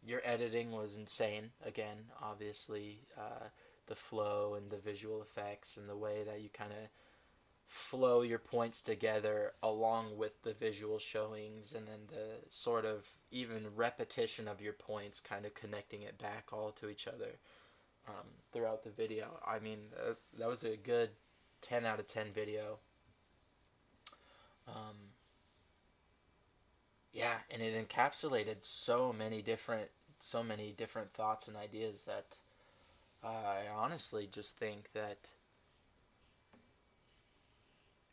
Your editing was insane. Again, obviously, the flow and the visual effects and the way that you kind of flow your points together along with the visual showings, and then the sort of even repetition of your points, kind of connecting it back all to each other throughout the video. I mean, that was a good 10 out of 10 video. Yeah, and it encapsulated so many different thoughts and ideas that I honestly just think that,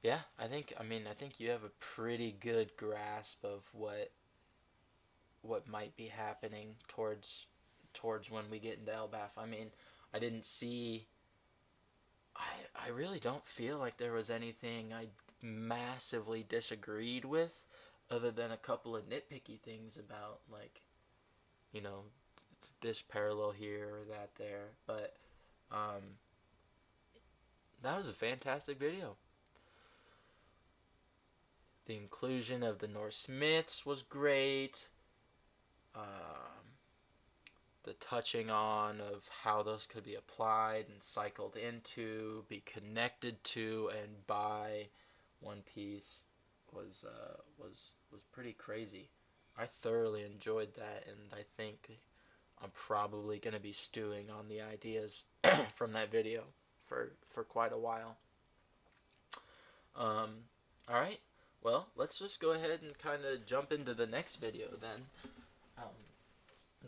yeah, I think you have a pretty good grasp of what might be happening towards when we get into Elbaf. I mean, I didn't see I really don't feel like there was anything I massively disagreed with, other than a couple of nitpicky things about, like, you know, this parallel here or that there. But that was a fantastic video. The inclusion of the Norse myths was great. The touching on of how those could be applied and cycled into, be connected to, and by One Piece was pretty crazy. I thoroughly enjoyed that, and I think I'm probably going to be stewing on the ideas from that video for quite a while. Alright, well, let's just go ahead and kind of jump into the next video then.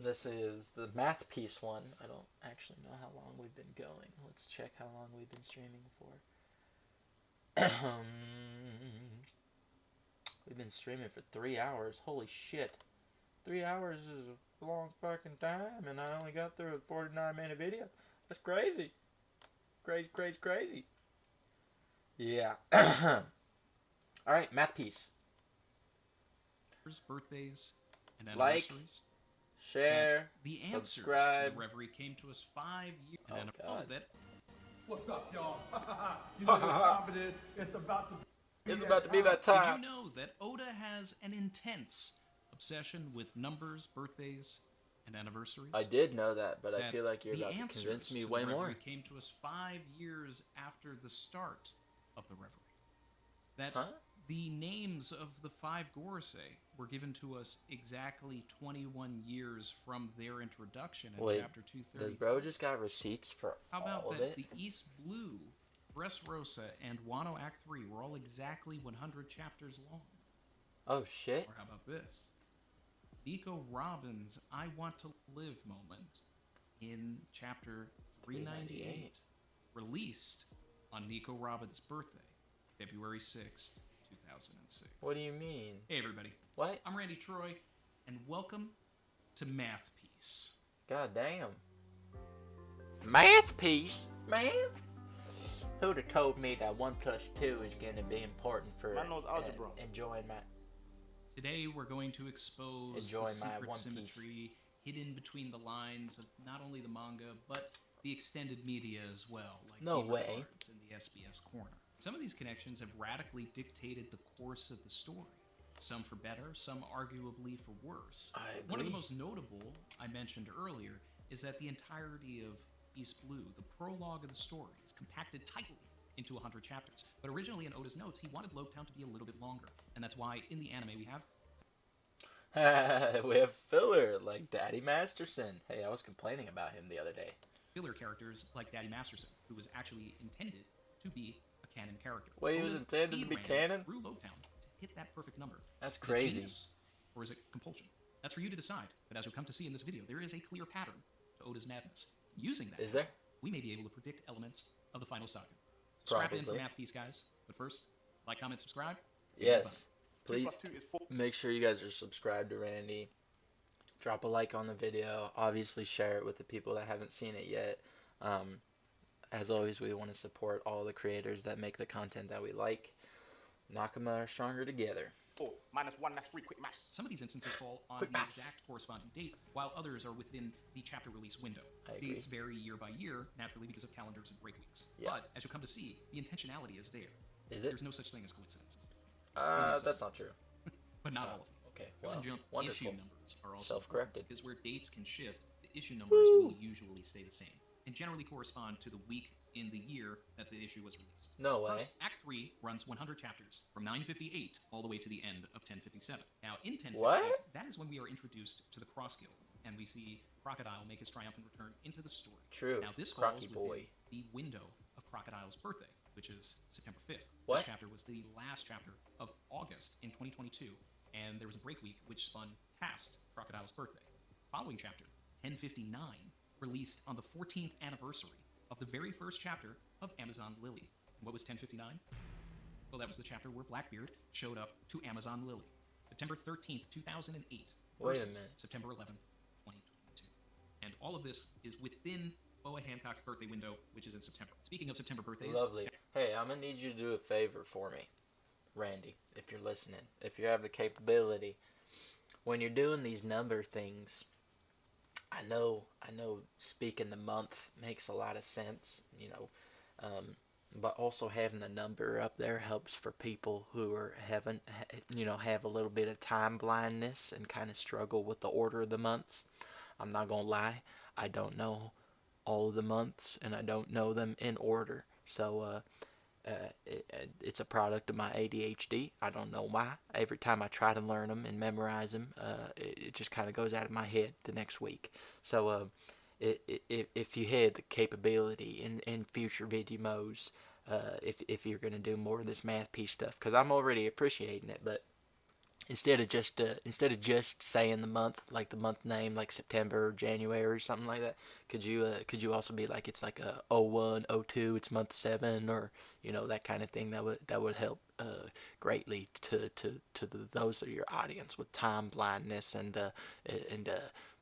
This is the math piece one. I don't actually know how long we've been going. Let's check how long we've been streaming for. We've been streaming for 3 hours. Holy shit. 3 hours is a long fucking time, and I only got through a 49-minute video. That's crazy. Crazy. Yeah. Alright, math piece. Birthdays and Like, anniversaries. share, the answers subscribe. to the reverie came to us 5 years. Oh, God. What's up, y'all? You know what time it is. It's about to be that time. Did you know that Oda has an intense obsession with numbers, birthdays, and anniversaries? I did know that, but I That feel like you're the about to answers convince me to way the more. reverie came to us 5 years after the start of the reverie. That the names of the 5 Gorosei were given to us exactly 21 years from their introduction in Wait, chapter does 233. bro just got receipts for How about all of that it? the East Blue, Dressrosa, and Wano Act 3 were all exactly 100 chapters long? Oh, shit. Or how about this? Nico Robin's I Want to Live moment in chapter 398, released on Nico Robin's birthday, February 6th, 2006. What do you mean? Hey everybody, What? I'm RandyTroy, and welcome to Math Piece. God damn. Math piece? Math? Who'd have told me that 1 plus 2 is going to be important for I know algebra. Enjoying my... Today we're going to expose Enjoy the my secret One symmetry hidden between the lines of not only the manga, but the extended media as well, like No Beaver way. Cards and the SBS Corner. Some of these connections have radically dictated the course of the story. Some for better, some arguably for worse. I agree. One of the most notable I mentioned earlier is that the entirety of East Blue, the prologue of the story, is compacted tightly into 100 chapters. But originally in Oda's notes, he wanted Lobetown to be a little bit longer. And that's why in the anime we have filler, like Daddy Masterson. Hey, I was complaining about him the other day. filler characters like Daddy Masterson, who was actually intended to be a canon character. Wait, he was Oda intended to be speed-ran canon? through Lobetown to hit that perfect number. That's Is it crazy. genius, or is it compulsion? That's for you to decide. But as you'll come to see in this video, there is a clear pattern to Oda's madness. Using that, Is there? we may be able to predict elements of the final saga. So strap in for Probably. Math Piece, guys. But first, like, comment, subscribe. Yes. 2 Please plus 2 is 4. make sure you guys are subscribed to Randy. Drop a like on the video. Obviously, share it with the people that haven't seen it yet. As always, we want to support all the creators that make the content that we like. Nakama are stronger together. 4 minus 1, that's 3. Quick math. Some of these instances fall on Quick the maths. exact corresponding date, while others are within the chapter release window. I agree. Dates vary year by year, naturally because of calendars and break weeks. Yeah. But, as you'll come to see, the intentionality is there. Is it? There's no such thing as coincidences. That's not true. But not all of these. Okay, Jump well, and Jump issue wonderful. numbers are also Self-corrected. because where dates can shift, the issue numbers will usually stay the same and generally correspond to the week in the year that the issue was released. No way. First, Act 3 runs 100 chapters from 958 all the way to the end of 1057. Now, in 1058, What? that is when we are introduced to the Cross Guild, and we see Crocodile make his triumphant return into the story. True. Now, this Crocky falls boy. within the window of Crocodile's birthday, which is September 5th. What? This chapter was the last chapter of August in 2022, and there was a break week which spun past Crocodile's birthday. Following chapter, 1059, released on the 14th anniversary of the very first chapter of Amazon Lily. And what was 1059? Well, that was the chapter where Blackbeard showed up to Amazon Lily. September 13th, 2008 Wait a versus minute. September 11th, 2022. And all of this is within Boa Hancock's birthday window, which is in September. Speaking of September birthdays... Lovely. Hey, I'm gonna need you to do a favor for me, Randy, if you're listening, if you have the capability. When you're doing these number things, I know speaking the month makes a lot of sense, but also having the number up there helps for people who are have a little bit of time blindness and kind of struggle with the order of the months. I'm not gonna lie, I don't know all of the months and I don't know them in order, so it's a product of my ADHD. I don't know why. Every time I try to learn them and memorize them, it just kind of goes out of my head the next week. So if you had the capability in future videos, if you're going to do more of this math piece stuff, because I'm already appreciating it, but instead of just saying the month, like the month name, like September or January or something like that, could you also be like, it's like a 01, 02, it's month 7, or that kind of thing? That would help greatly to those of your audience with time blindness and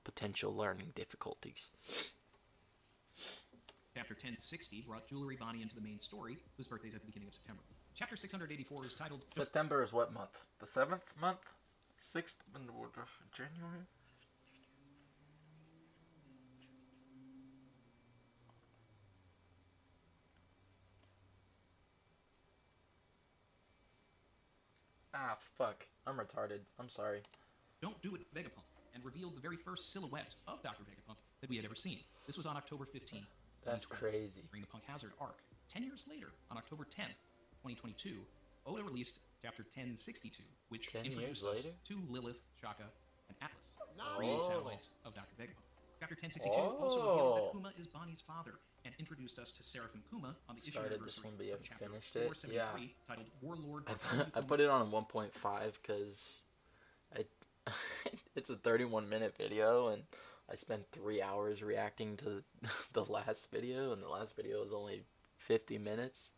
potential learning difficulties. Chapter 1060 brought Jewelry Bonnie into the main story, whose birthday is at the beginning of September. Chapter 684 is titled... September is what month? The 7th month? 6th January? Ah, fuck. I'm retarded. I'm sorry. Don't Do It Vegapunk, and revealed the very first silhouette of Dr. Vegapunk that we had ever seen. This was on October 15th. That's crazy. During the Punk Hazard arc. 10 years later, on October 10th, 2022, Oda released Chapter 1062, which 10 years introduced us later? to Lilith, Shaka, and Atlas, Oh. three satellites of Dr. Vegapunk. Chapter 1062 also revealed that Kuma is Bonnie's father, and introduced us to Seraphim Kuma on the issue Started this anniversary one, but you of haven't Chapter finished it? 473, titled Warlord. I put it on 1.5 because it's a 31-minute video, and I spent 3 hours reacting to the last video, and the last video was only 50 minutes.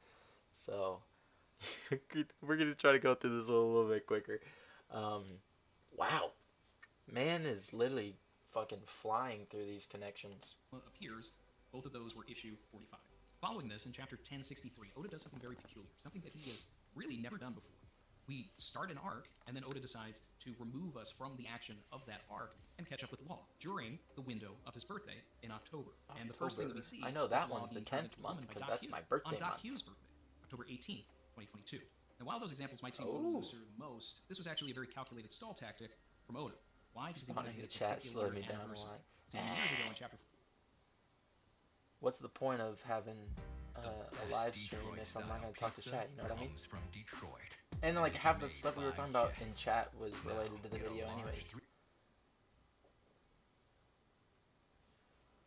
So we're gonna try to go through this one a little bit quicker. Wow, man is literally fucking flying through these connections. Appears, both of those were issue 45. Following this, in Chapter 1063, Oda does something very peculiar, something that he has really never done before. We start an arc, and then Oda decides to remove us from the action of that arc and catch up with Law during the window of his birthday in October. And the first thing that we see I know is that Law one's the being turned 10th into a woman month, by 'cause Doc that's Hughes my birthday on Doc month. Hughes' birthday, October 18th, 2022. Now, while those examples might seem a little looser than most, this was actually a very calculated stall tactic from Oda. Why? Because he wanted to hit a Chat particular slowed me down a anniversary. lot. So years ago in Chapter What's the point of having a live stream if I'm not gonna talk to chat? You know what I mean? From Detroit. And like half the stuff we were talking about in chat was related to the video anyways.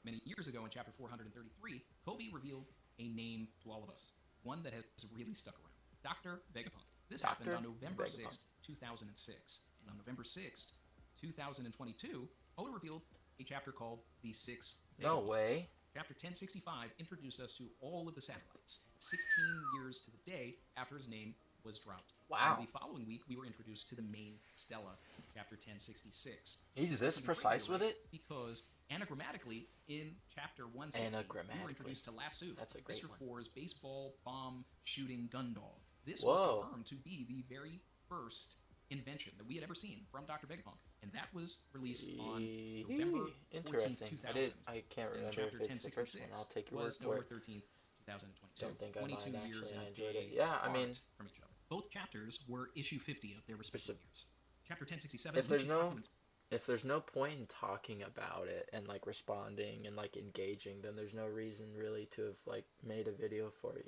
Many years ago in Chapter 433, Kobe revealed a name to all of us, one that has really stuck around. Dr. Vegapunk. This happened on November 6th, 2006. And on November 6th, 2022, Oda revealed a chapter called The Six No Vegapunks. way. Chapter 1065 introduced us to all of the satellites, 16 years to the day after his name was dropped. Wow. And the following week, we were introduced to the main Stella, Chapter 1066. He's this precise with it? Because anagrammatically, in Chapter 160, we were introduced to Lasso, That's a great Mr. one. Four's baseball bomb shooting gun dog. This Whoa. was confirmed to be the very first invention that we had ever seen from Dr. Vegapunk, and that was released on November 14th, Interesting. 2000. I can't And remember Chapter if it's the first one. 1066 I'll take your word was for November it. 13th, 2022. Don't think I 22 might years actually. and I a enjoyed day it. Yeah, I mean, apart from each other. Both chapters were issue 50 of their respective years. Chapter 1067. If there's Lucci no documents. if there's no point in talking about it and like responding and like engaging, then there's no reason really to have like made a video for it.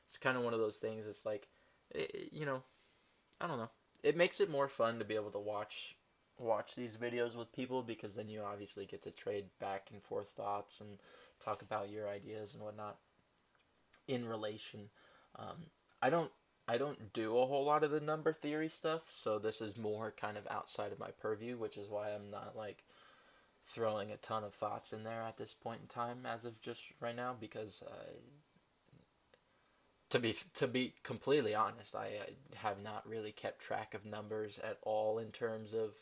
It's kind of one of those things. It's like, I don't know. It makes it more fun to be able to watch these videos with people, because then you obviously get to trade back and forth thoughts and talk about your ideas and whatnot in relation. I don't do a whole lot of the number theory stuff, so this is more kind of outside of my purview, which is why I'm not like throwing a ton of thoughts in there at this point in time as of just right now, because to be completely honest, I have not really kept track of numbers at all in terms of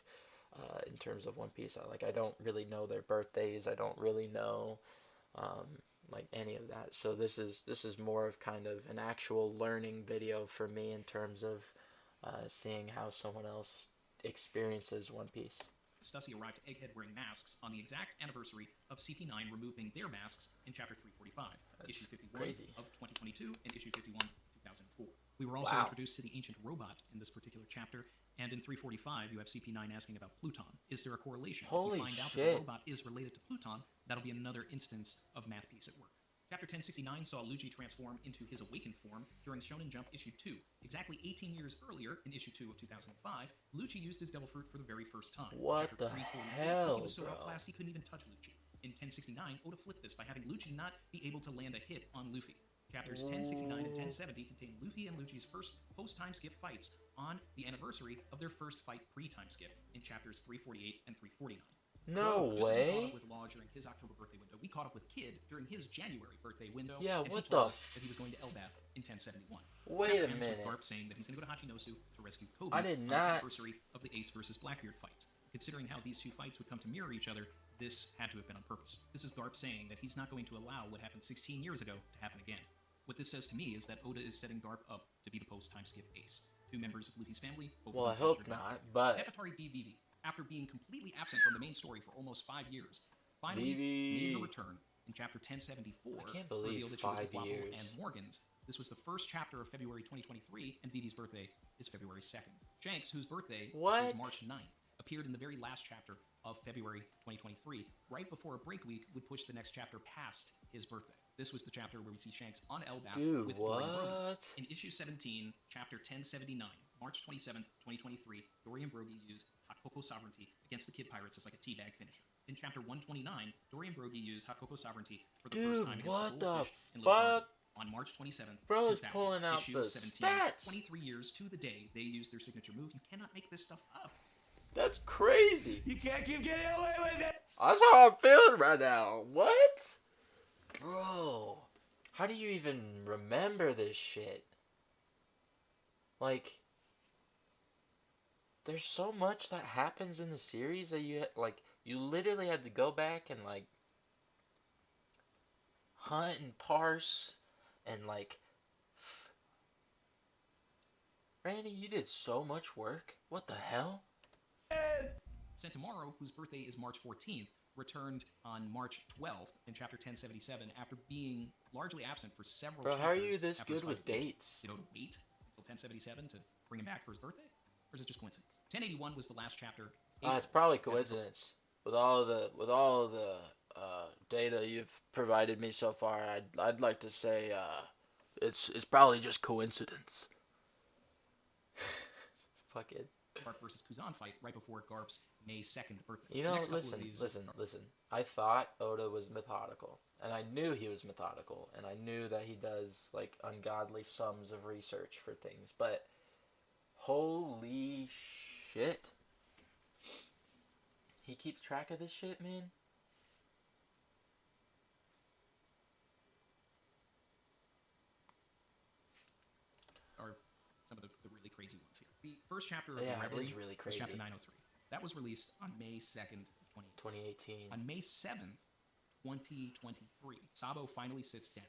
One Piece. I don't really know their birthdays. I don't really know like any of that. So this is more of kind of an actual learning video for me in terms of seeing how someone else experiences One Piece. Stussy arrived to Egghead wearing masks on the exact anniversary of CP9 removing their masks in Chapter 345, That's Issue 51 crazy. of 2022, and Issue 51 2004. We were also introduced to the ancient robot in this particular chapter, and in 345 you have CP9 asking about Pluton. Is there a correlation? Holy if we find out that shit. the robot is related to Pluton, that'll be another instance of math piece at work. Chapter 1069 saw Luigi transform into his awakened form during Shonen Jump Issue 2. Exactly 18 years earlier, in Issue 2 of 2005, Luigi used his Devil Fruit for the very first time. What Chapter the 348, hell, he was so bro? outclassed he couldn't even touch Luigi. In 1069, Oda flipped this by having Luigi not be able to land a hit on Luffy. Chapters 1069 and 1070 contain Luffy and Luigi's first post-time skip fights on the anniversary of their first fight pre-time skip in chapters 348 and 349. No Just as we caught way. up with Law during his October birthday window, we caught up with Kid during his January birthday window. Yeah, and what he told the us that he was going to Elbath in 1071. Wait Chapter a ends minute. with Garp saying that he's going to go to Hachinosu to rescue Kobe I did on not- the anniversary of the Ace versus Blackbeard fight. Considering how these two fights would come to mirror each other, this had to have been on purpose. This is Garp saying that he's not going to allow what happened 16 years ago to happen again. What this says to me is that Oda is setting Garp up to be the post-time skip Ace. Two members of Luffy's family. Both Well, of I them hope captured by not, but Nefertari DVV, after being completely absent from the main story for almost 5 years, finally made her return in chapter 1074. I can't believe revealed that she was 5 with Wapol years. and Morgan's. This was the first chapter of February 2023, and Vivi's birthday is February 2nd. Shanks, whose birthday What? is March 9th, appeared in the very last chapter of February 2023, right before a break week would push the next chapter past his birthday. This was the chapter where we see Shanks on Elbaf Dude, with Dorian Brody. what? In issue 17, chapter 1079, March 27th, 2023, Dorian Brody used Hot Cocoa Sovereignty against the Kid Pirates as like a teabag finisher. In chapter 129, Dorian Brody used Hot Cocoa Sovereignty for the first Dude, time against what the the Goldfish in Little Harbor. fuck? On March 27th, Bro is 2000, pulling out issue the 17, stats. 23 years to the day they used their signature move. You cannot make this stuff up. That's crazy. You can't keep getting away with it. That's how I'm feeling right now. What? Bro, how do you even remember this shit? Like, there's so much that happens in the series that you literally had to go back and like hunt and parse and like Randy, you did so much work. What the hell? Sentomaro, whose birthday is March 14th, returned on March 12th in chapter 1077 after being largely absent for several Bro, chapters. how are you this after his good with fight dates? Did Oda wait until 1077 to bring him back for his birthday? Or is it just coincidence? 1081 was the last chapter. It's probably coincidence. With all the data you've provided me so far, I'd like to say it's probably just coincidence. Fuck it. Garp versus Kuzan fight right before Garp's May 2nd birthday. You The know, next couple of these listen. I thought Oda was methodical, and I knew he was methodical, and I knew that he does like ungodly sums of research for things, but holy shit. He keeps track of this shit, man. Are some of the really crazy ones here. The first chapter of Yeah, the it Reverie is really was chapter crazy. 903. That was released on May 2nd, 2018. 2018. On May 7th, 2023, Sabo finally sits down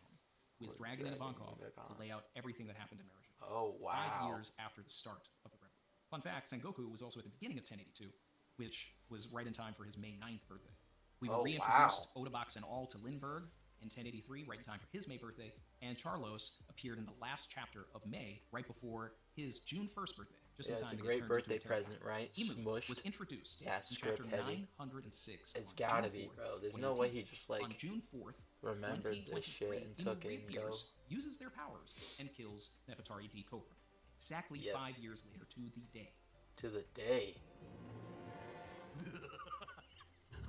with Dragon and Ivankov to lay out everything that happened in Marriage. Oh, wow. 5 years after the start of the Reverie. Fun fact, Sengoku was also at the beginning of 1082, which was right in time for his May 9th birthday. We were Oh, reintroduced wow. Odabox and all to Lindbergh in 1083, right in time for his May birthday, and Charlos appeared in the last chapter of May, right before his June 1st birthday. just Yeah, in it's time a to great get turned into birthday a pterodactyl. present, right? Emu Smushed. was introduced Yeah, in script chapter heavy. 906. It's on gotta June be, 4th, bro. There's no way he just, like, on June 4th, remembered this shit and 2023, took Emu it and go. reappears, uses their powers, and kills Nefertari D. Cobra. Exactly Yes. 5 years later to the day. To the day.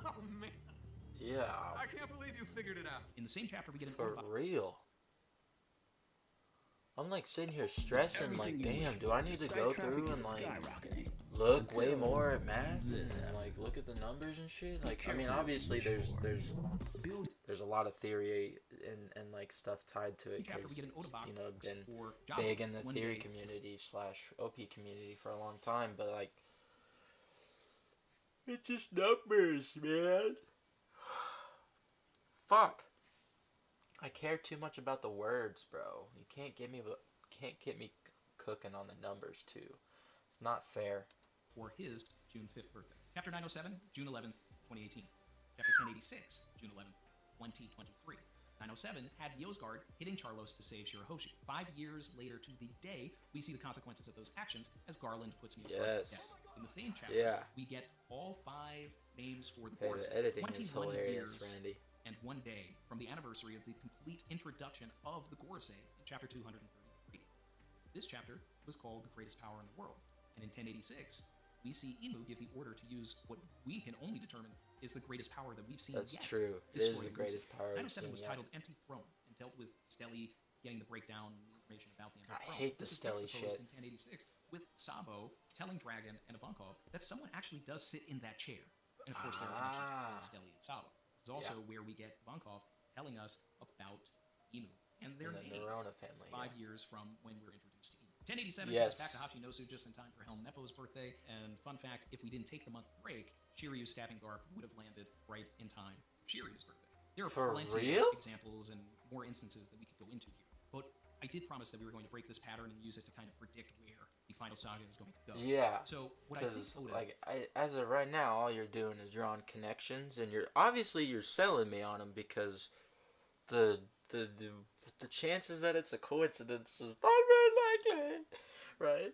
Oh man, Yeah, I can't believe you figured it out. In the same chapter, we get an for Oda real. I'm like sitting here stressing, like, damn, do I need to go through and like look way more at math and like look at the numbers and shit? Like, I mean, obviously there's a lot of theory and like stuff tied to it chapter, we because get an Oda box you know been for Java, big in the one theory day. community / OP community for a long time, but like it's just numbers, man. Fuck. I care too much about the words, bro. You can't get me cooking on the numbers too. It's not fair. For his June 5th birthday. Chapter 907, June 11th, 2018. Chapter 1086, June 11th, 2023. 907 had Yozgard hitting Charlos to save Shirahoshi. 5 years later to the day, we see the consequences of those actions as Garland puts Yozgard to Yes. death. In the same chapter, Yeah. we get all 5 names for the Hey, course. the editing is 21 hilarious, years Randy. and 1 day from the anniversary of the complete introduction of the Gorosei in chapter 233. This chapter was called The Greatest Power in the World, and in 1086, we see Imu give the order to use what we can only determine is the greatest power that we've seen That's yet. true. It This is story the greatest moves. power we've 907 seen was yet. titled Empty Throne and dealt with Steli getting the breakdown and the information about the Empty I Throne. hate the This is Steli juxtaposed shit. in 1086 with Sabo telling Dragon and Ivankov that someone actually does sit in that chair. And of course, there are connections between Steli and Sabo. This is also where we get Ivankov telling us about Imu and their And the name. Nerona family. 5 years from when we're introduced to Imu. 1087 Yes. comes back to Hachinosu just in time for Helm Nepo's birthday. And fun fact, if we didn't take the month break, Shiryu's stabbing Garp would have landed right in time for Shiryu's birthday. There are For plenty real? of examples and more instances that we could go into here. But I did promise that we were going to break this pattern and use it to kind of predict where the final saga is going to go. Yeah. So what I think Because Oda, like as of right now, all you're doing is drawing connections, and you're selling me on them because the chances that it's a coincidence is not very likely, right?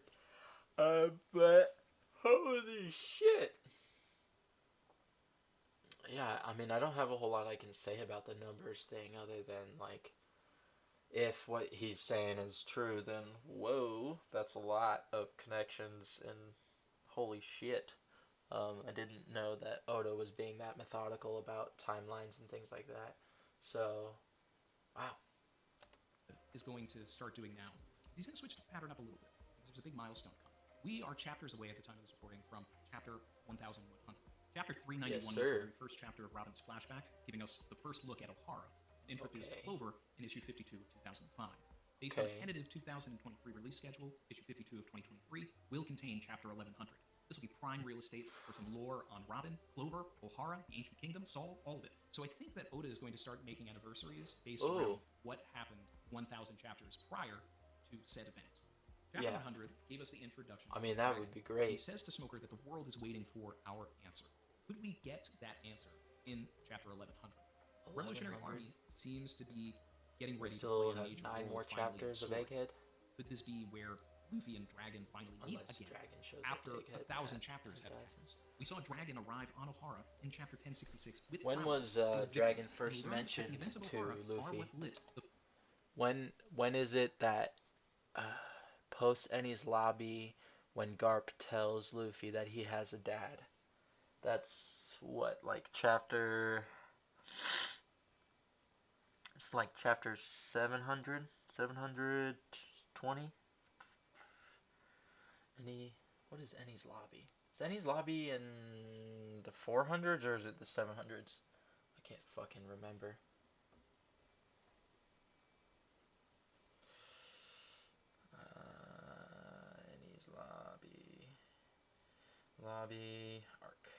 But holy shit. Yeah, I mean, I don't have a whole lot I can say about the numbers thing other than like, if what he's saying is true, then whoa, that's a lot of connections and holy shit. I didn't know that Oda was being that methodical about timelines and things like that. So, wow. is going to start doing now. He's going to switch the pattern up a little bit. There's a big milestone coming. We are chapters away at the time of this recording from chapter 1100. Chapter 391 Yes, was sir. the very first chapter of Robin's flashback, giving us the first look at Ohara, and introduced Okay. Clover in issue 52 of 2005. Based on a Okay. tentative 2023 release schedule, issue 52 of 2023 will contain chapter 1100. This will be prime real estate for some lore on Robin, Clover, Ohara, the Ancient Kingdom, Saul, all of it. So I think that Oda is going to start making anniversaries based Ooh. around what happened 1,000 chapters prior to said event. Chapter Yeah. 100 gave us the introduction. I mean, of that Dragon. would be He great. says to Smoker that the world is waiting for our answer. Could we get that answer in chapter 1100? Revolutionary 1100? Army seems to be getting We ready still to play a have major 9 role more finally in the chapters of story. Egghead. Could this be where Luffy and Dragon finally meet Unless again? Dragon shows After up to Egghead. 1,000 Yeah, chapters have exactly. passed. We saw Dragon arrive on Ohara in chapter 1066 with When power was and with Dragon victories. first And we learned that mentioned the events of to Ohara are Luffy? what lit the When is it that post Ennie's lobby when Garp tells Luffy that he has a dad? That's what, like chapter. It's like chapter 700, 720. What is Ennie's lobby? Is Ennie's lobby in the 400s or is it the 700s? I can't fucking remember. Ennie's lobby arc.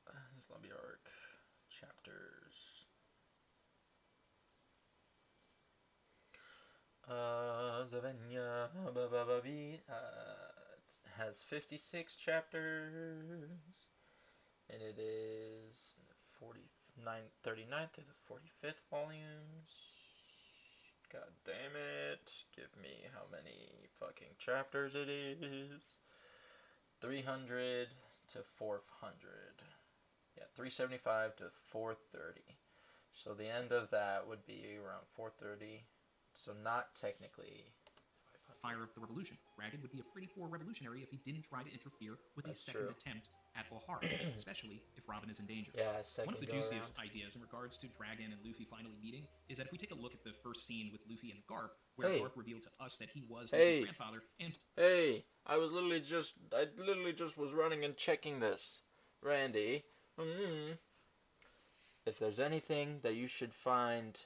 Ennie's lobby arc chapters. Zavenya, it has 56 chapters, and it is 40. 39th through the 45th volumes. God damn it. Give me how many fucking chapters it is. 300 to 400. Yeah, 375 to 430. So the end of that would be around 430. So not technically Fire of the Revolution. Dragon would be a pretty poor revolutionary if he didn't try to interfere with his second attempt at O'Hara, especially if Robin is in danger. Yeah, second One of the go juiciest around. ideas in regards to Dragon and Luffy finally meeting is that if we take a look at the first scene with Luffy and Garp, where Hey. Garp revealed to us that he was Hey. Luffy's grandfather, and Hey, I literally just was running and checking this. Randy, if there's anything that you should find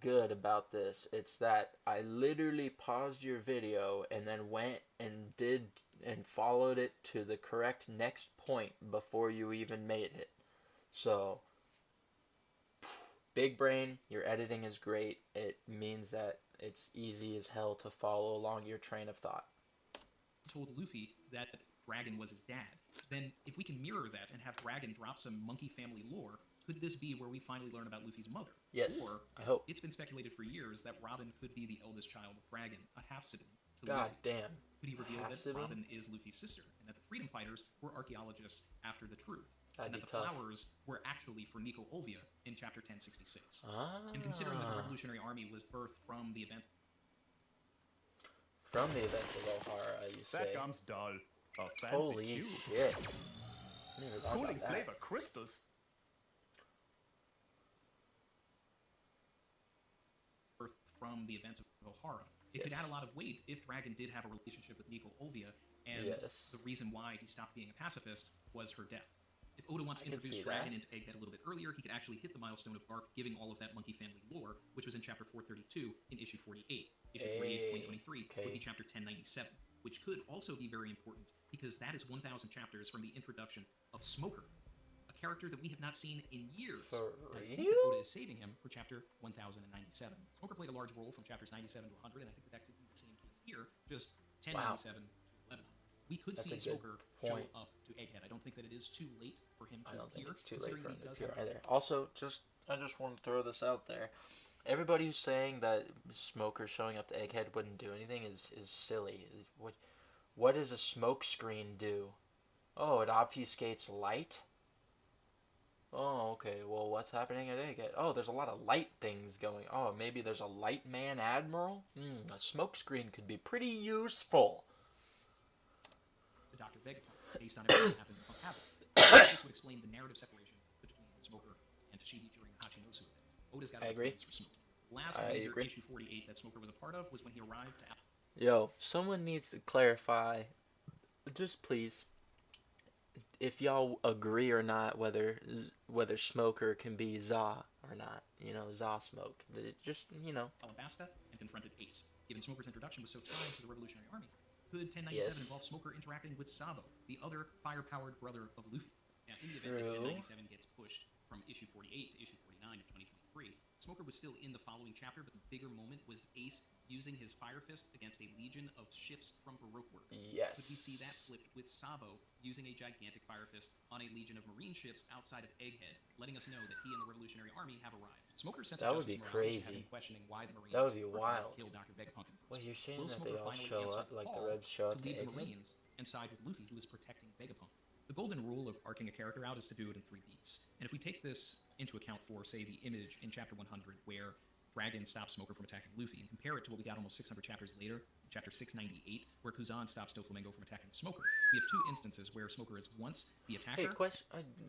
good about this, it's that I literally paused your video and then went and did and followed it to the correct next point before you even made it. So, big brain, your editing is great. It means that it's easy as hell to follow along your train of thought. told Luffy that Dragon was his dad. Then, if we can mirror that and have Dragon drop some monkey family lore, could this be where we finally learn about Luffy's mother? Yes, Or, I hope. it's been speculated for years that Robin could be the eldest child of Dragon, a half-sibling to God Luffy. damn. Could he reveal that Half-sibling? Robin is Luffy's sister, and that the Freedom Fighters were archaeologists after the truth? That'd and be that the tough. flowers were actually for Nico Olvia in chapter 1066. Ah. And considering that the Revolutionary Army was birthed from the events From the events of O'Hara, you say. That gum's dull. A fancy Holy cube. shit. I never thought Cooling about that. flavor crystals. birthed from the events of O'Hara. It could Yes. add a lot of weight if Dragon did have a relationship with Nico Olvia, and Yes. the reason why he stopped being a pacifist was her death. If Oda wants to I can introduce see Dragon that. into Egghead a little bit earlier, he could actually hit the milestone of Garp giving all of that monkey family lore, which was in chapter 432 in issue 48. Issue 48 of 2023 would be okay. chapter 1097, which could also be very important because that is 1,000 chapters from the introduction of Smoker, a character that we have not seen in years. For I think real? that Oda is saving him for chapter 1097. Smoker played a large role from chapters 97 to 100, and I think that could be the same case here, just 1097 to 1100. We could That's see a good Smoker show point. up to Egghead. I don't think that it is too late for him to I don't think appear, it's too late considering for he him to does appear have either. Also, I just want to throw this out there. Everybody who's saying that Smoker showing up to Egghead wouldn't do anything is silly. What does a smoke screen do? Oh, it obfuscates light? Oh, okay. Well, what's happening at Egghead? Oh, there's a lot of light things going. Oh, maybe there's a light man admiral? A smoke screen could be pretty useful. to Dr. Vegapunk, based on everything that happened in Punk Hazard. This would explain the narrative separation between Smoker and Tashigi during Hachinosu event. Oda's got I other agree. plans for Smoker. Last I major agree. issue 48 that Smoker was a part of was when he arrived to Yo, someone needs to clarify, just please, if y'all agree or not whether Smoker can be Za or not. You know, Za Smoke. Just, Alabasta and confronted Ace. Given Smoker's introduction was so tied to the Revolutionary Army, could 1097 Yes. involve Smoker interacting with Sabo, the other fire-powered brother of Luffy? Now, in the event that True. 1097 gets pushed from issue 48 to issue 49 of 2023, Smoker was still in the following chapter, but the bigger moment was Ace using his Fire Fist against a legion of ships from Baroque Works. Yes. Could we see that flipped with Sabo using a gigantic Fire Fist on a legion of marine ships outside of Egghead, letting us know that he and the Revolutionary Army have arrived? Smoker's sense That of would justice be and morality crazy. have him questioning why the Marines That would be were trying to wild. kill Dr. Vegapunk in the first Wait, you're place. saying Will that Smoker they all finally show answer up, like the call Rebs show up to to leave the Egghead? Marines and side with Luffy, who is protecting Vegapunk? The golden rule of arcing a character out is to do it in 3 beats. And if we take this into account for, say, the image in Chapter 100, where Dragon stops Smoker from attacking Luffy, and compare it to what we got almost 600 chapters later, in Chapter 698, where Kuzan stops Doflamingo from attacking Smoker, we have 2 instances where Smoker is once the attacker. Hey, question.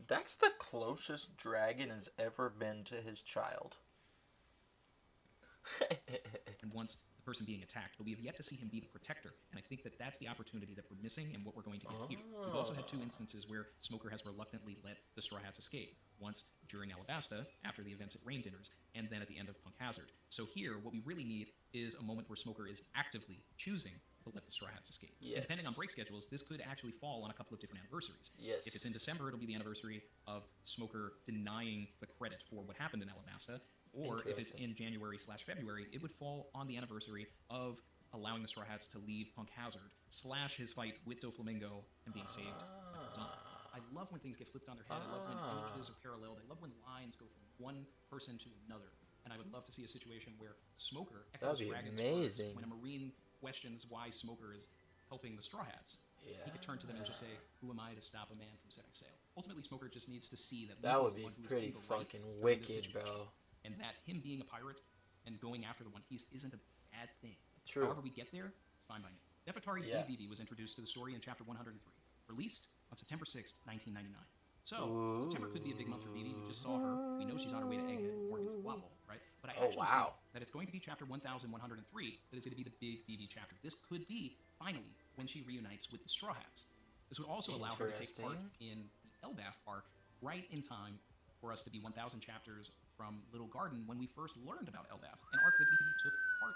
That's the closest Dragon has ever been to his child. And once the person being attacked, but we have yet to see him be the protector, and I think that that's the opportunity that we're missing and what we're going to get here. We've also had 2 instances where Smoker has reluctantly let the Straw Hats escape, once during Alabasta, after the events at Rain Dinners, and then at the end of Punk Hazard. So here, what we really need is a moment where Smoker is actively choosing to let the Straw Hats escape. Yes. And depending on break schedules, this could actually fall on a couple of different anniversaries. Yes. If it's in December, it'll be the anniversary of Smoker denying the credit for what happened in Alabasta, or if it's Interesting. in January/February, it would fall on the anniversary of allowing the Straw Hats to leave Punk Hazard / his fight with Doflamingo and being saved by Kuzan. I love when things get flipped on their head. I love when images are paralleled. I love when lines go from one person to another. And I would love to see a situation where Smoker echoes That'd be Dragon's words amazing. when a Marine questions why Smoker is helping the Straw Hats. Yeah. He could turn to them and just say, "Who am I to stop a man from setting sail?" Ultimately, Smoker just needs to see that That Luffy's would the be one who is pretty in the right fucking during this wicked, situation. bro. And that him being a pirate and going after the One Piece isn't a bad thing. True. However we get there, it's fine by me. Nefertari Yeah. DVV was introduced to the story in chapter 103, released on September 6th, 1999. So, Ooh. September could be a big month for Vivi. We just saw her. We know she's on her way to Egghead and Morgan's Wobble, right? But I Oh, actually wow. think that it's going to be chapter 1103 that is going to be the big Vivi chapter. This could be, finally, when she reunites with the Straw Hats. This would also allow her to take part in the Elbaf arc right in time for us to be 1,000 chapters from Little Garden when we first learned about Elbaf, an arc that Vivi took part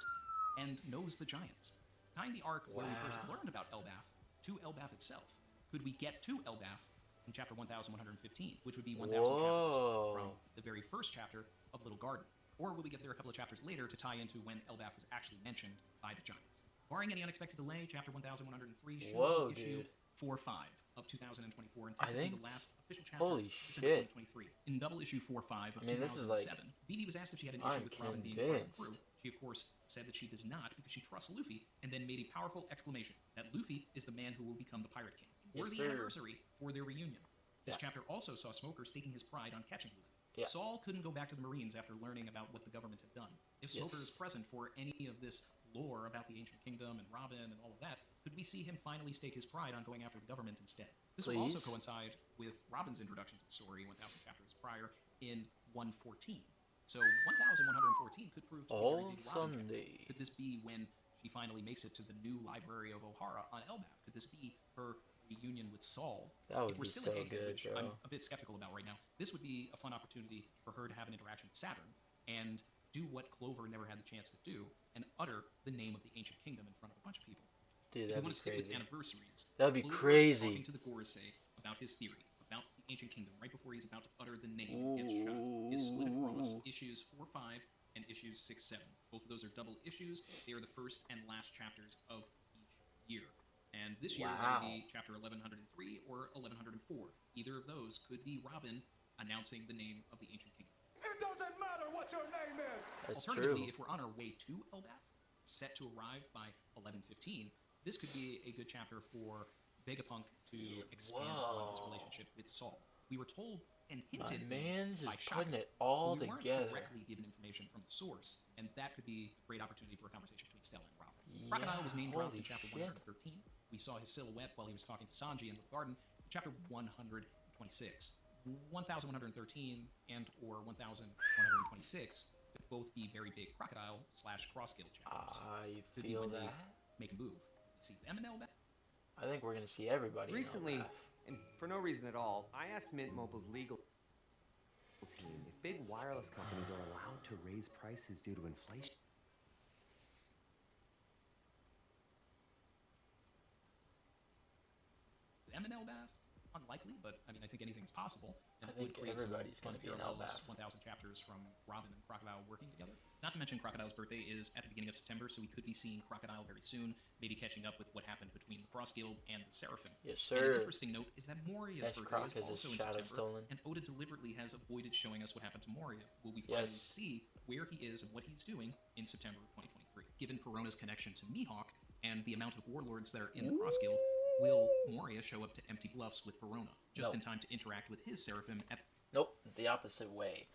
in and knows the giants. Tying the arc where we first learned about Elbaf to Elbaf itself. Could we get to Elbaf in chapter 1115, which would be 1,000 chapters from the very first chapter of Little Garden? Or will we get there a couple of chapters later to tie into when Elbaf was actually mentioned by the giants? Barring any unexpected delay, chapter 1103 should be issue 4-5 of 2024, and technically the last official chapter Holy is in shit. 2023. In double issue 4-5 of this is like, 2007, Vivi was asked if she had an issue with Robin being part of the crew. She, of course, said that she does not because she trusts Luffy, and then made a powerful exclamation that Luffy is the man who will become the Pirate King. Worthy anniversary for their reunion. This chapter also saw Smoker staking his pride on catching Luffy. Saul couldn't go back to the Marines after learning about what the government had done. If Smoker is present for any of this lore about the Ancient Kingdom and Robin and all of that, could we see him finally stake his pride on going after the government instead? This will also coincide with Robin's introduction to the story 1,000 chapters prior in 114. So 1,114 could prove to be a very big Robin chapter. Could this be when she finally makes it to the new library of Ohara on Elbaf? Could this be her reunion with Saul? That would if we're be still so in Egghead, good, which bro. I'm a bit skeptical about right now, this would be a fun opportunity for her to have an interaction with Saturn and do what Clover never had the chance to do and utter the name of the Ancient Kingdom in front of a bunch of people. Dude, If we that'd want be to stick with crazy. anniversaries, That'd be Clover crazy. talking to the Gorosei about his theory about the Ancient Kingdom right before he's about to utter the name against Shun is split across issues 4-5 and issues 6-7. Both of those are double issues. They are the first and last chapters of each year. And this year will be chapter 1103 or 1104. Either of those could be Robin announcing the name of the Ancient Kingdom. It doesn't matter what your name is. That's Alternatively, true. if we're on our way to Elbaf, set to arrive by 1115, this could be a good chapter for Vegapunk to expand on his relationship with Saul. We were told and hinted man's by is Shaka, putting it all but we weren't together. directly given information from the source, and that could be a great opportunity for a conversation between Stella and Robin. Crocodile was name dropped in chapter 113. We saw his silhouette while he was talking to Sanji in the garden in chapter 126. 1113 and or 1126 could both be very big crocodile / cross guild chapters. You Could be feel when they that? make a move. We see them in Elbaf. I think we're gonna see everybody. Recently, in Elbaf. and for no reason at all, I asked Mint Mobile's legal team if big wireless companies are allowed to raise prices due to inflation. Them in Elbaf? Unlikely, but I mean, I think anything's possible. And I think would create some everybody's fun gonna be in parallels, Elbaf. 1,000 chapters from Robin and Crocodile working together. Not to mention Crocodile's birthday is at the beginning of September, so we could be seeing Crocodile very soon, maybe catching up with what happened between the Cross Guild and the Seraphim. Yes, And sir. an interesting note is that Moria's birthday Croc is has his also in shadow September, stolen. and Oda deliberately has avoided showing us what happened to Moria. Will we finally Yes. see where he is and what he's doing in September of 2023? Given Perona's connection to Mihawk and the amount of warlords that are in the Cross Guild, will Moria show up to Empty Bluffs with Perona, just No. in time to interact with his Seraphim at... Nope, the opposite way.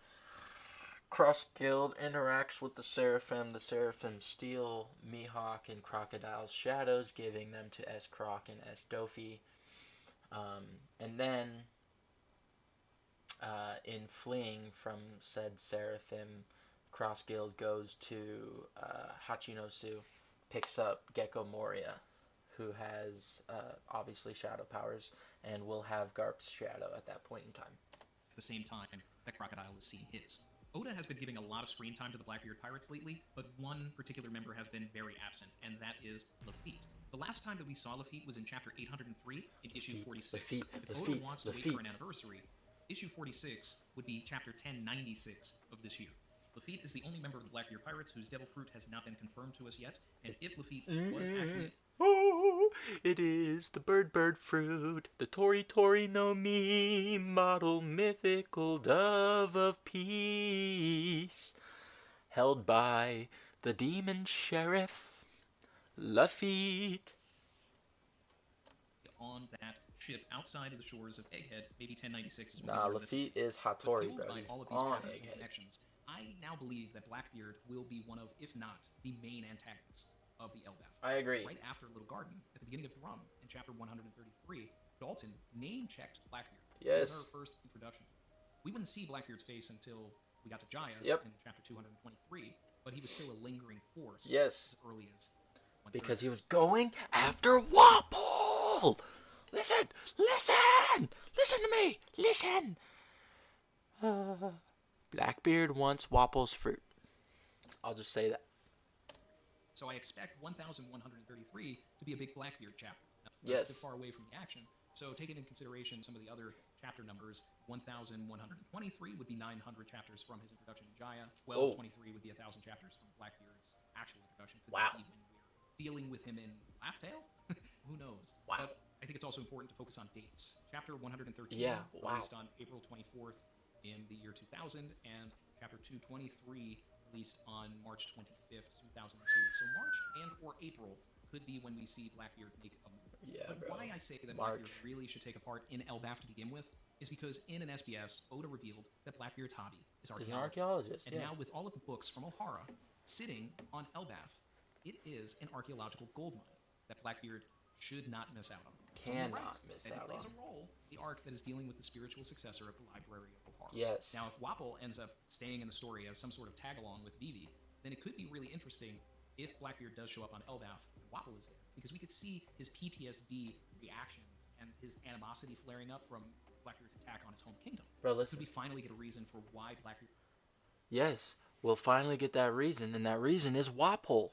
Cross Guild interacts with the Seraphim steal Mihawk and Crocodile's shadows, giving them to S. Croc and S. Dofi. And then, in fleeing from said Seraphim, Cross Guild goes to Hachinosu, picks up Gecko Moria, who has obviously shadow powers, and will have Garp's shadow at that point in time. the same time that Crocodile is seeing his. Oda has been giving a lot of screen time to the Blackbeard Pirates lately, but one particular member has been very absent, and that is Lafitte. The last time that we saw Lafitte was in chapter 803 in issue 46. If Oda wants to wait for an anniversary, issue 46 would be chapter 1096 of this year. Lafitte is the only member of the Blackbeard Pirates whose devil fruit has not been confirmed to us yet, and if Lafitte was actually... Oh, it is the bird fruit, the Tori no Mi, model mythical dove of peace, held by the demon sheriff, Lafitte. on that ship outside of the shores of Egghead, maybe 1096 is what Nah, we learned this. Lafitte is But Hattori, fueled bro. by He's all of these on patterns and Egghead. connections, I now believe that Blackbeard will be one of, if not, the main antagonists of the Elbaf. I agree. Right after Little Garden, at the beginning of Drum, in chapter 133, Dalton name-checked Blackbeard. Yes. That was our first introduction. We wouldn't see Blackbeard's face until we got to Jaya Yep. in chapter 223, but he was still a lingering force Yes. as early as 130. Because he was going after Wapol! Listen! Listen! Listen to me! Listen! Blackbeard wants Wapol's fruit. I'll just say that. So I expect 1133 to be a big Blackbeard chapter. Now, Yes. It's a bit far away from the action, so taking into consideration some of the other chapter numbers, 1123 would be 900 chapters from his introduction to Jaya, 1223 would be 1,000 chapters from Blackbeard's actual introduction. Could Wow. that be when we're dealing with him in Laugh Tale? Who knows? Wow. But I think it's also important to focus on dates. Chapter 113 Yeah, wow. released on April 24th in the year 2000, and chapter 223 released on March 25th, 2002. So March and or April could be when we see Blackbeard make a move. Yeah, But bro. why I say that March. Blackbeard really should take a part in Elbaf to begin with is because in an SBS, Oda revealed that Blackbeard's hobby is He's archaeology. an archaeologist, And yeah. now with all of the books from O'Hara sitting on Elbaf, it is an archaeological goldmine that Blackbeard should not miss out on. So you're Cannot right, miss that out it plays on. a role in the arc that is dealing with the spiritual successor of the Library of O'Hara. Yes. Now, if Wapol ends up staying in the story as some sort of tag-along with Vivi, then it could be really interesting if Blackbeard does show up on Elbaf and Wapol is there, because we could see his PTSD reactions and his animosity flaring up from Blackbeard's attack on his home kingdom. Bro, Could listen. we finally get a reason for why Blackbeard... Yes, we'll finally get that reason, and that reason is Wapol.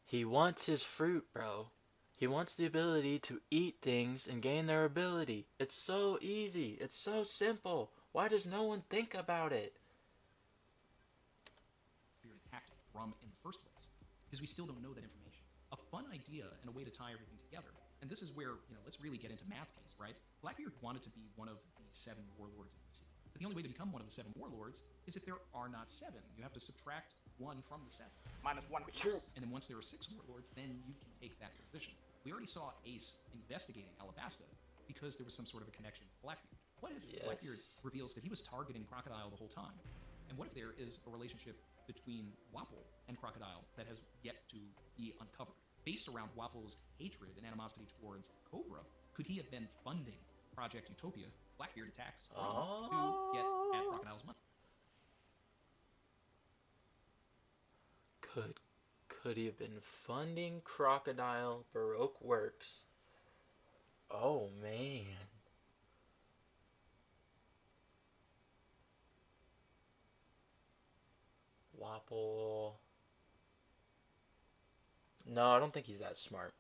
He wants his fruit, bro. He wants the ability to eat things and gain their ability. It's so easy. It's so simple. Why does no one think about it? attacked Drum in the first place, because we still don't know that information. A fun idea and a way to tie everything together, and this is where, let's really get into math piece, right? Blackbeard wanted to be one of the 7 warlords of the sea. But the only way to become one of the 7 warlords is if there are not 7. You have to subtract 1 from the 7. -1. True. And then once there are 6 warlords, then you can take that position. We already saw Ace investigating Alabasta because there was some sort of a connection to Blackbeard. What if Yes. Blackbeard reveals that he was targeting Crocodile the whole time? And what if there is a relationship between Wapol and Crocodile that has yet to be uncovered? Based around Wapol's hatred and animosity towards Cobra, could he have been funding Project Utopia? Blackbeard attacks Drum to get at Crocodile's money. Could he have been funding Crocodile Baroque Works? Oh, man. Wapol. No, I don't think he's that smart.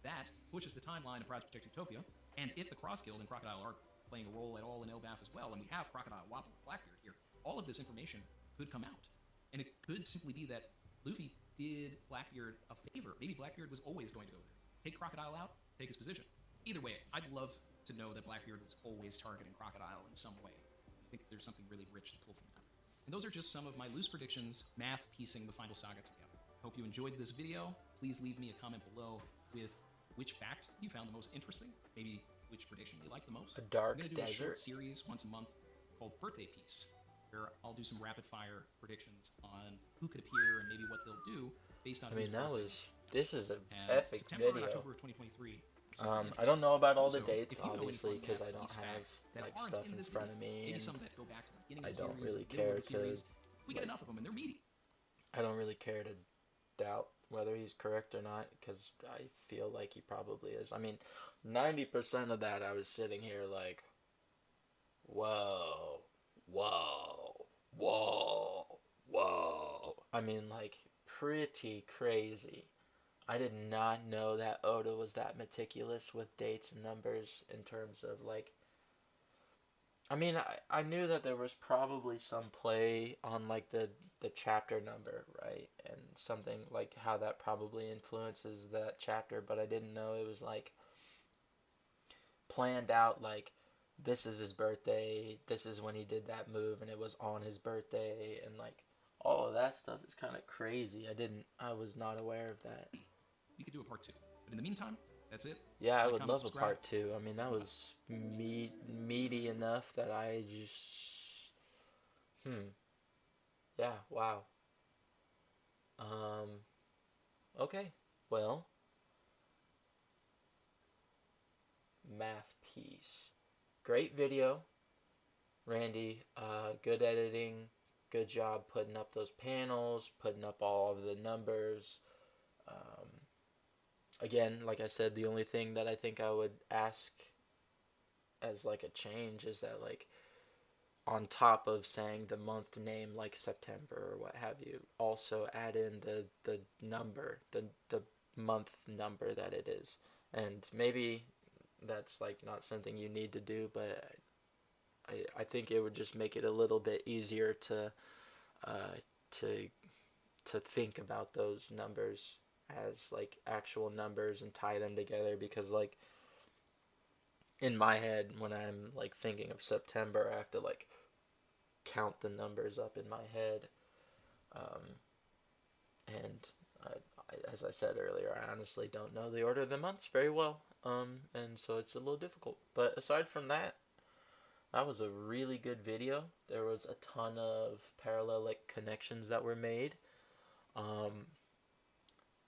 That pushes the timeline of Project Utopia, and if the Cross Guild and Crocodile are playing a role at all in Elbaf as well, and we have Crocodile, Wapol, and Blackbeard here, all of this information could come out. And it could simply be that Luffy did Blackbeard a favor. Maybe Blackbeard was always going to go there. Take Crocodile out, take his position. Either way, I'd love to know that Blackbeard was always targeting Crocodile in some way. I think there's something really rich to pull from that. And those are just some of my loose predictions, math piecing the final saga together. Hope you enjoyed this video. Please leave me a comment below with which fact you found the most interesting, maybe which prediction you liked the most. A dark I'm going to do a short desert. series once a month called Birthday Piece, where I'll do some rapid fire predictions on who could appear and maybe what they'll do based on I mean, whose birthday. this is an And epic September and video. October of 2023. I don't know about all the Also, dates, if you know any obviously, fun because math I don't piece have facts that like aren't stuff in in this front video, of me, maybe and some that go back to the beginning I of the don't series, really the middle of care the series. to, We get enough of them, and they're meaty. I don't really care to doubt whether he's correct or not, because I feel like he probably is. I mean, 90% of that I was sitting here like, whoa, whoa, whoa, whoa. I mean, like, pretty crazy. I did not know that Oda was that meticulous with dates and numbers in terms of, like, I mean, I knew that there was probably some play on like the chapter number, right? And something like how that probably influences that chapter, but I didn't know it was like planned out like this is his birthday, this is when he did that move and it was on his birthday and like all of that stuff is kind of crazy. I was not aware of that. We could do a part 2. But in the meantime, that's it. Yeah, I Like, would comment, love a subscribe. part 2. I mean, that was meaty enough that I just yeah, wow. Um okay. Well, math piece. Great video. Randy, good editing, good job putting up those panels, putting up all of the numbers. Um, Again, like I said, the only thing that I think I would ask as like a change is that like on top of saying the month name like September or what have you, also add in the number, the month number that it is. And maybe that's like not something you need to do, but I think it would just make it a little bit easier uh, to to think about those numbers as like actual numbers and tie them together, because like in my head when I'm like thinking of September, I have to like count the numbers up in my head, and as I said earlier, I honestly don't know the order of the months very well, and so it's a little difficult. But aside from that, that was a really good video. There was a ton of parallelic connections that were made.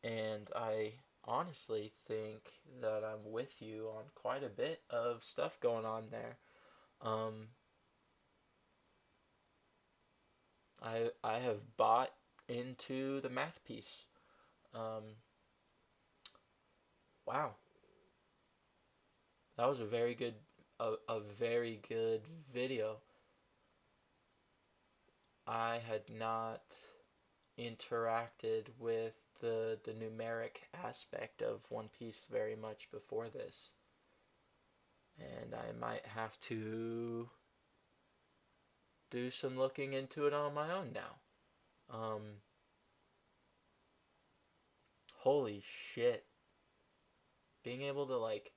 And I honestly think that I'm with you on quite a bit of stuff going on there. Um, I have bought into the math piece. Um, wow, that was a very good video. I had not interacted with the numeric aspect of One Piece very much before this, and I might have to do some looking into it on my own now. Holy shit. Being able to like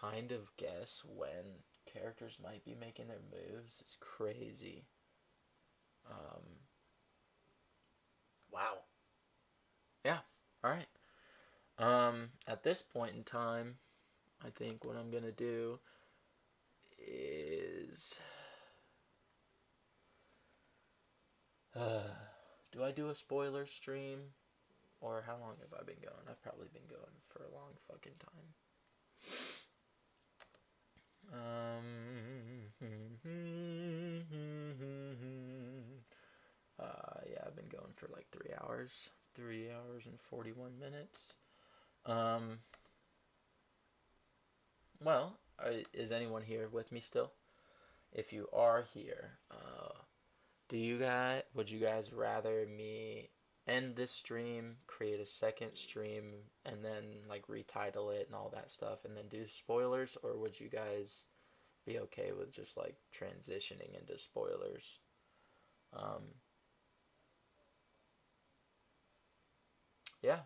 kind of guess when characters might be making their moves is crazy. Wow. Yeah. All right. At this point in time, I think what I'm gonna do is, do I do a spoiler stream, or how long have I been going? I've probably been going for a long fucking time. Yeah, I've been going for like 3 hours. 3 hours and 41 minutes. Well, is anyone here with me still? If you are here, would you guys rather me end this stream, create a second stream, and then like retitle it and all that stuff, and then do spoilers, or would you guys be okay with just like transitioning into spoilers? Yeah,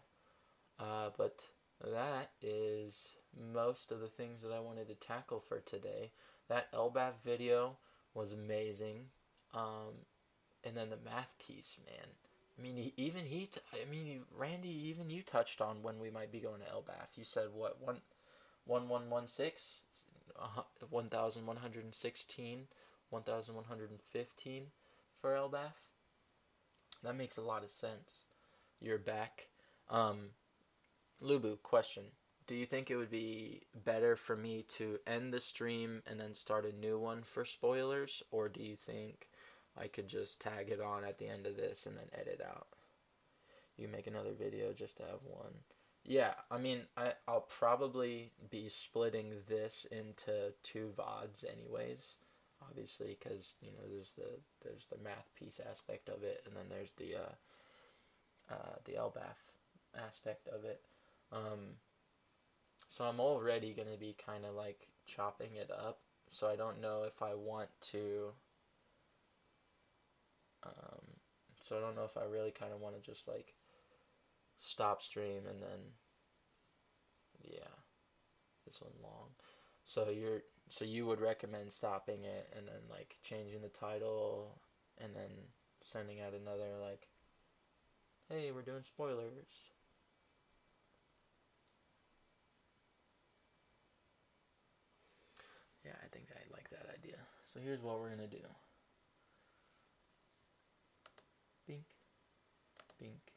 but that is most of the things that I wanted to tackle for today. That LBAF video was amazing. And then the math piece, man. I mean, Randy, even you touched on when we might be going to LBAF. You said what, 1116, 1116, 1115 for LBAF. That makes a lot of sense. You're back. Lubu, question. Do you think it would be better for me to end the stream and then start a new one for spoilers, or do you think I could just tag it on at the end of this and then edit out? You make another video just to have one. Yeah, I mean, I'll probably be splitting this into 2 VODs anyways, obviously, because there's the math piece aspect of it, and then there's the LBAF aspect of it. So I'm already gonna be kind of like chopping it up so I don't know if I want to. So I don't know if I really kind of want to just like stop stream and then, yeah, this one long. So you would recommend stopping it and then like changing the title and then sending out another like, hey, we're doing spoilers. Yeah, I think I like that idea. So here's what we're gonna do. Bink, bink.